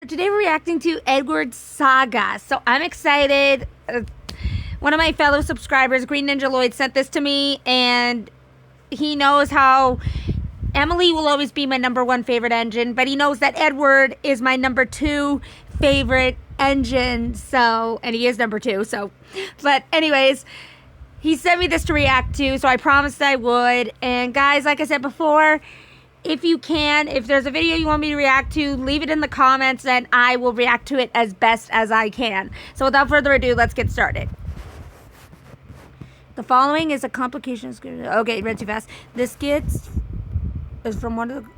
Today we're reacting to Edward's Saga, so I'm excited. One of my fellow subscribers, Green Ninja Lloyd, sent this to me, and he knows how Emily will always be my #1 favorite engine, but he knows that Edward is my #2 favorite engine, so, and he is #2, so, but anyways, he sent me this to react to, so I promised I would, and guys, like I said before, if you can, if there's a video you want me to react to, leave it in the comments and I will react to it as best as I can. So without further ado, let's get started. The following is a complication. Okay, read too fast. This skit is from one of the...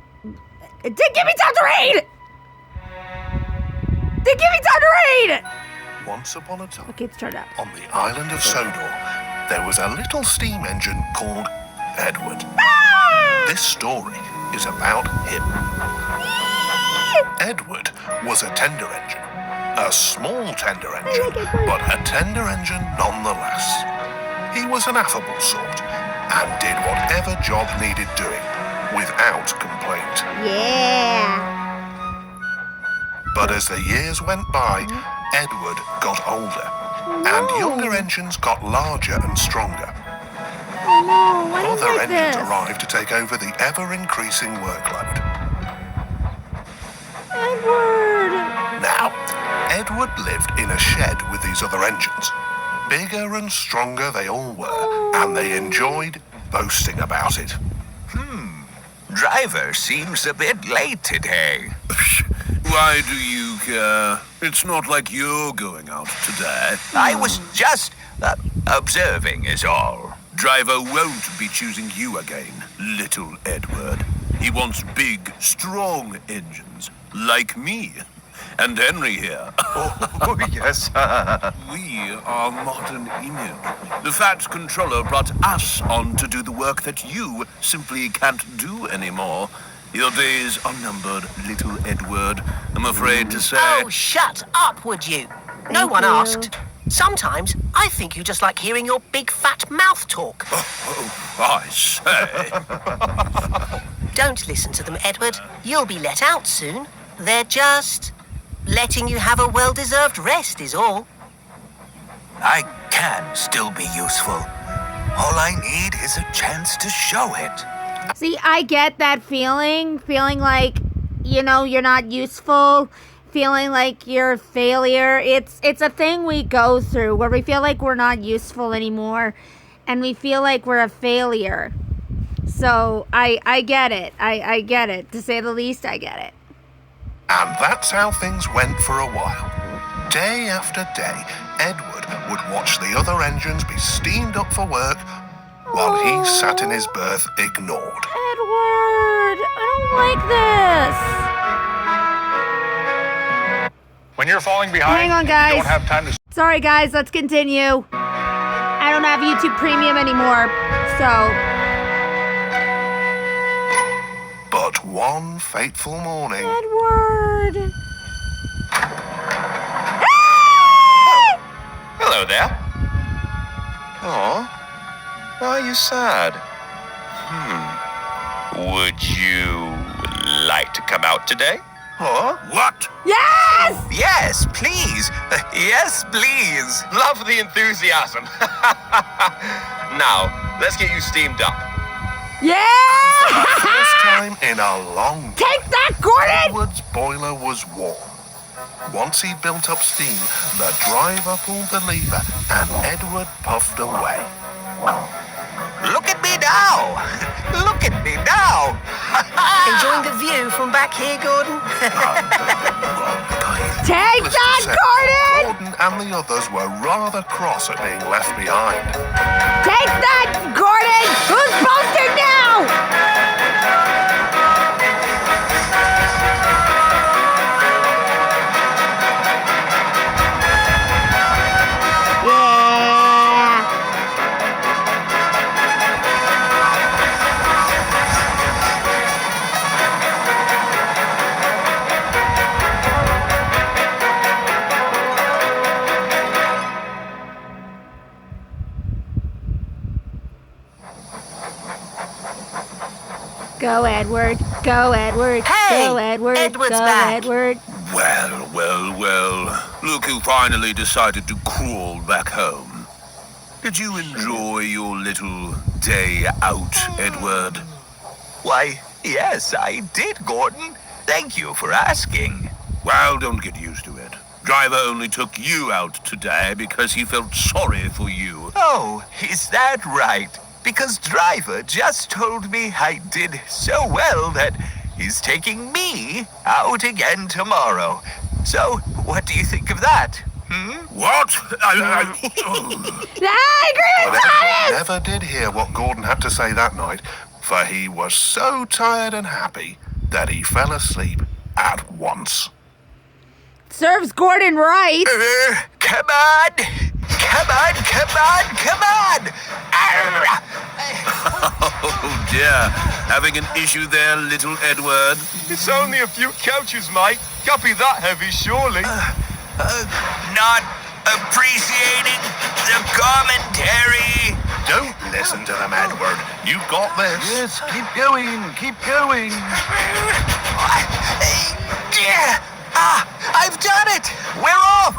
It did give me time to read! Did give me time to read! Once upon a time, okay, it's turned up. on the island of Sodor, there was a little steam engine called Edward. This story is about him. Edward was a tender engine, a small tender engine, but a tender engine nonetheless. He was an affable sort and did whatever job needed doing without complaint. Yeah. But as the years went by, Edward got older, and younger engines got larger and stronger. Oh no, why didn't Other like engines this? arrived to take over the ever-increasing workload. Edward! Now, Edward lived in a shed with these other engines. Bigger and stronger they all were, and they enjoyed boasting about it. Driver seems a bit late today. Why do you care? It's not like you're going out today. I was just observing is all. Driver won't be choosing you again, little Edward. He wants big, strong engines, like me. And Henry here. Oh, yes. We are modern Ingen. The Fat Controller brought us on to do the work that you simply can't do anymore. Your days are numbered, little Edward, I'm afraid to say. Oh, shut up, would you? No one asked. Sometimes I think you just like hearing your big fat mouth talk. I say. Don't listen to them, Edward. You'll be let out soon. They're just letting you have a well-deserved rest is all. I can still be useful. All I need is a chance to show it. See, I get that feeling like, you know, you're not useful, feeling like you're a failure. It's a thing we go through where we feel like we're not useful anymore and we feel like we're a failure. So I get it. I get it. To say the least, I get it. And that's how things went for a while. Day after day, Edward would watch the other engines be steamed up for work while he sat in his berth ignored. Edward, I don't like this. When you're falling behind, Hang on, guys. you don't have time to... Sorry, guys, let's continue. I don't have YouTube Premium anymore, so... But one fateful morning... Edward! Hello there. Oh, why are you sad? Would you like to come out today? Huh? What? Yes! Yes, please. Yes, please. Love the enthusiasm. Now, let's get you steamed up. Yeah! First time in a long time, Take that, Gordon! Edward's boiler was warm. Once he built up steam, the driver pulled the lever and Edward puffed away. Look at me now. Look at me now. Enjoying the view from back here, Gordon? Take Needless to that, say, Gordon! Gordon and the others were rather cross at being left behind. Take that, Gordon! Who's posting now? Yeah! Go, Edward. Go, Edward. Hey, Go, Edward. Edward's Go, back. Edward. Well, well, well. Look who finally decided to crawl back home. Did you enjoy your little day out, Edward? Why, yes, I did, Gordon. Thank you for asking. Well, don't get used to it. Driver only took you out today because he felt sorry for you. Oh, is that right? Because Driver just told me I did so well that he's taking me out again tomorrow. So, what do you think of that? What? I agree with Thomas! Never did hear what Gordon had to say that night, for he was so tired and happy that he fell asleep at once. Serves Gordon right. Come on! Come on, come on, come on! Arr! Oh dear. Having an issue there, little Edward? It's only a few couches, mate. Can't be that heavy, surely. Not appreciating the commentary. Don't listen to them, Edward. You've got this. Yes, keep going, keep going. I've done it! We're off!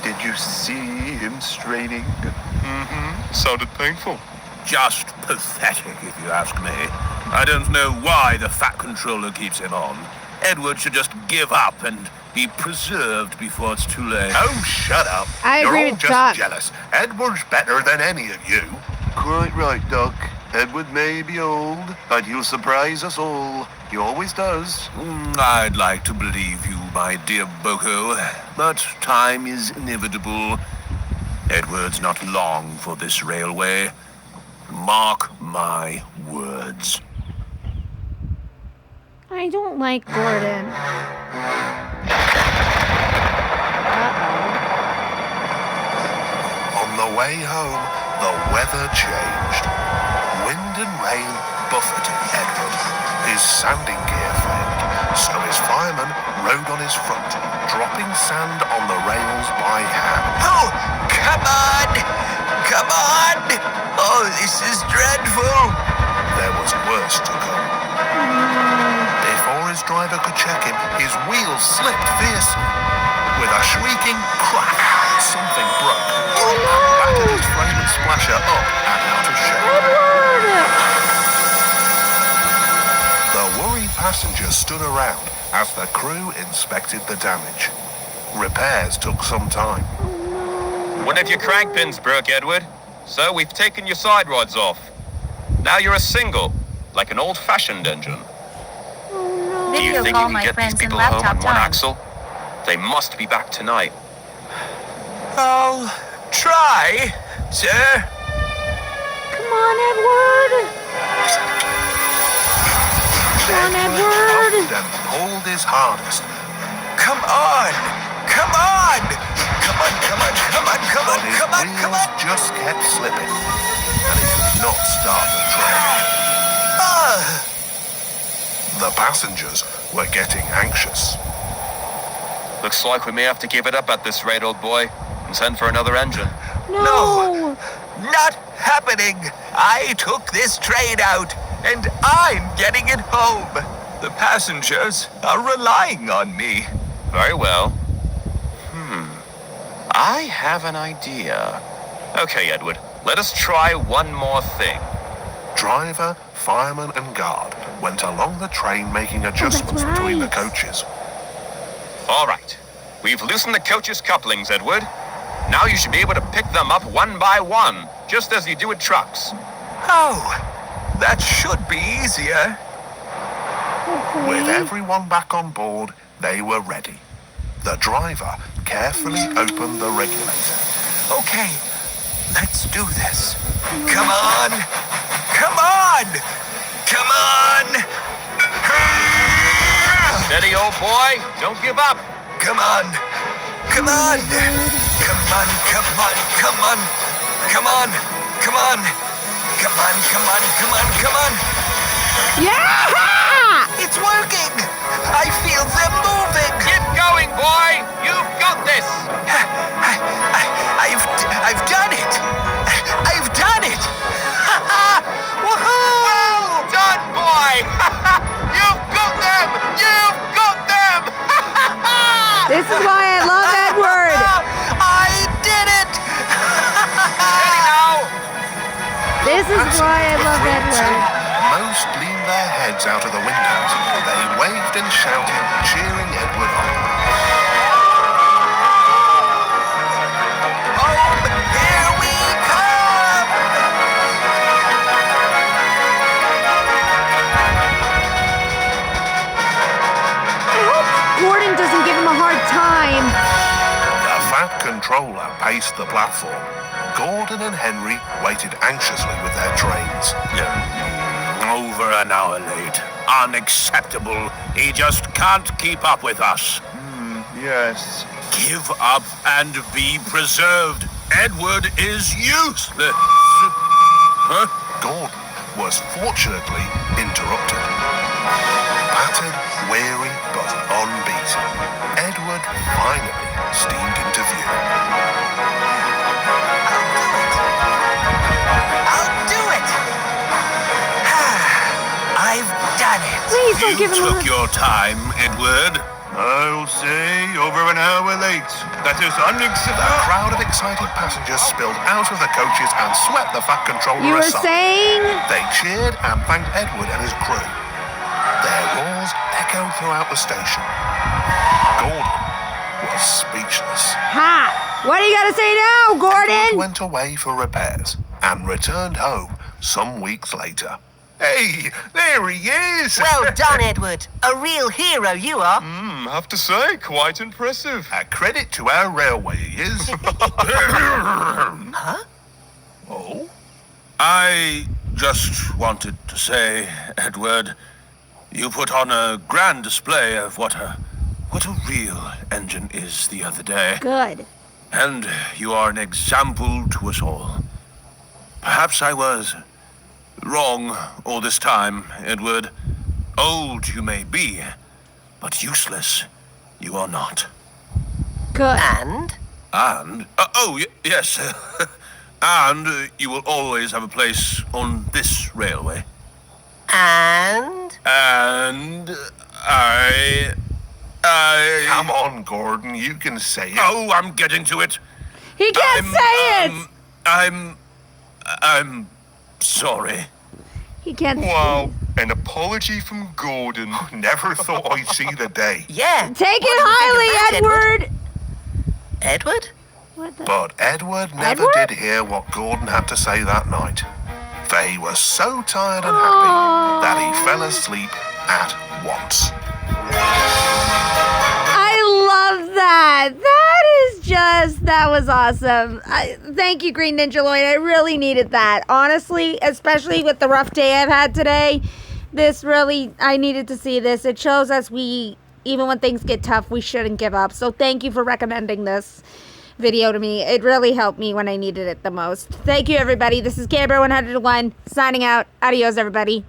Did you see him straining? Sounded painful. Just pathetic, if you ask me. I don't know why the Fat Controller keeps him on. Edward should just give up and be preserved before it's too late. Oh, shut up. I You're agree all with just Doc. jealous. Edward's better than any of you. Quite right, Doc. Edward may be old, but he'll surprise us all. He always does. I'd like to believe you, my dear Boko, but time is inevitable. Edward's not long for this railway. Mark my words. I don't like Gordon. On the way home, the weather changed. Wind and rain buffeted Edward. His sounding gear failed, so his fireman rode on his front, dropping sand on the rails by hand. Oh, come on! Come on! Oh, this is dreadful! There was worse to come. Before his driver could check him, his wheels slipped fiercely. With a shrieking crack, something broke. Battered his frame and splasher up and out of shape. The worried passengers stood around as the crew inspected the damage. Repairs took some time. One of your crank pins broke, Edward. So we've taken your side rods off. Now you're a single, like an old-fashioned engine. Do you think you can get these people home on one axle? They must be back tonight. I'll try, sir. Come on, Edward. Come on, Edward. Puffed and pulled his hardest. Come on! Come on! Come on, come on, come on, come on, But his come on, come wheels on! just kept slipping, and he could not start the train. The passengers were getting anxious. Looks like we may have to give it up at this rate, old boy, and send for another engine. No. Not happening! I took this train out, and I'm getting it home. The passengers are relying on me. Very well. I have an idea. Okay, Edward, let us try one more thing. Driver, fireman, and guard went along the train making adjustments right. between the coaches. All right. We've loosened the coach's couplings, Edward. Now you should be able to pick them up one by one, just as you do with trucks. Oh, that should be easier. With everyone back on board, they were ready. The driver carefully opened the regulator. Okay, let's do this. Come on! Come on! Come on! Steady, old boy. Don't give up. Come on! Come on! Come on, come on, come on! Come on! Come on! Come on, come on, come on, come on! Yeah! It's working! I feel them moving! Keep going, boy. You've got this. I've done it! I've done it! Woohoo! Well done, boy. This is why I love Edward. I did it! Steady now! This is why I love Agreed to. Edward. Most leaned their heads out of the windows. They waved and shouted, cheering Edward on. Home, here we come! I hope Gordon doesn't give him a hard time. The Fat Controller paced the platform. Gordon and Henry waited anxiously with their trains. Over an hour late. Unacceptable. He just can't keep up with us. Yes. Give up and be preserved. Edward is useless. Huh? Gordon was fortunately interrupted. Battered, weary, but unbeaten, Edward finally steamed into view. I'll do it! I've done it. Please don't give You him a took your time, Edward. I'll say over an hour late. That is A unacceptable. crowd of excited passengers spilled out of the coaches and swept the Fat Controller You were aside. saying? They cheered and thanked Edward and his crew. Their roars echoed throughout the station. Gordon was speechless. Ha! What do you gotta say now, Edward Gordon? went away for repairs and returned home some weeks later. Hey, there he is! Well done, Edward. A real hero you are. Have to say, quite impressive. A credit to our railway, he is. Huh? Oh? I just wanted to say, Edward, you put on a grand display of what a real engine is the other day. Good. And you are an example to us all. Perhaps I was wrong all this time, Edward. Old you may be, but useless you are not. Good. And? And, yes, and you will always have a place on this railway. And? And I... Come on, Gordon, you can say it. Oh, I'm getting to it. He can't say it! I'm sorry. He can't Wow, an apology from Gordon. Never thought I'd see the day. Yeah. Take What it do you think of highly, that, Edward! Edward? What the? But Edward never Edward? did hear what Gordon had to say that night. For he was so tired and happy that he fell asleep at once. I love that. That was awesome. Thank you, Green Ninja Lloyd. I really needed that. Honestly, especially with the rough day I've had today, I needed to see this. It shows us even when things get tough, we shouldn't give up. So thank you for recommending this video to me. It really helped me when I needed it the most. Thank you, everybody. This is Gabriel 101 signing out. Adios, everybody.